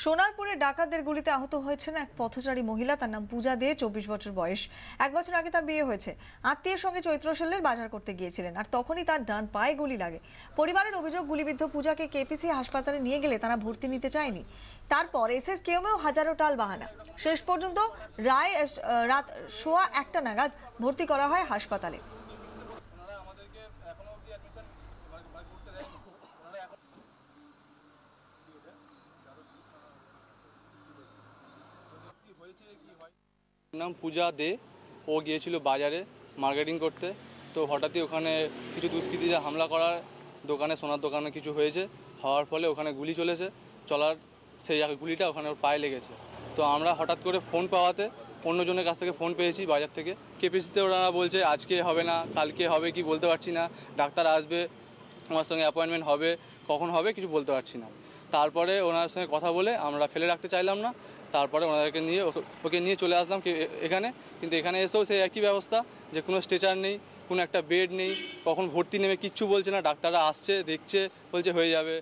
সোনারপুরে ডাকাতদের গুলিতে আহত হয়েছেন এক পথচারী মহিলা। তার নাম পূজা দে, 24 বছর বয়স। 1 বছর আগে তার বিয়ে হয়েছে। আত্মীয়ের সঙ্গে চৈত্রশালের বাজার করতে গিয়েছিলেন, আর তখনই তার ডান পায়ে গুলি লাগে। পরিবারের অভিযোগ, গুলিবিদ্ধ পূজাকে কেপিসি হাসপাতালে নিয়ে গেলে তারা ভর্তি নিতে চায়নি। তারপর এসএসকেএমেও হাজারো টাল বাহানা। শেষ পর্যন্ত রাত 1:15 নাগাদ ভর্তি করা হয় হাসপাতালে। নাম পূজা দে। ও গিয়েছিল বাজারে মার্কেটিং করতে। তো হঠাৎই ওখানে কিছু দুষ্কৃতীরা হামলা করার দোকানে, সোনার দোকানে কিছু হয়েছে। হওয়ার ফলে ওখানে গুলি চলেছে। সেই গুলিটা ওখানে ওর পায়ে লেগেছে। তো আমরা হঠাৎ করে ফোন পাওয়াতে অন্যজনের কাছ থেকে ফোন পেয়েছি বাজার থেকে। কেপিসিতে ওরা বলছে আজকে হবে না, কালকে হবে কি বলতে পারছি না। ডাক্তার আসবে, ওনার সঙ্গে অ্যাপয়েন্টমেন্ট হবে, কখন হবে কিছু বলতে পারছি না। তারপরে ওনার সঙ্গে কথা বলে আমরা ফেলে রাখতে চাইলাম না। তারপরে ওকে নিয়ে চলে আসলাম এখানে। কিন্তু এখানে এসেও সেই একই ব্যবস্থা, যে কোনো স্ট্রেচার নেই, কোনো একটা বেড নেই, কখন ভর্তি নেবে কিচ্ছু বলছে না। ডাক্তাররা আসছে, দেখছে, বলছে হয়ে যাবে।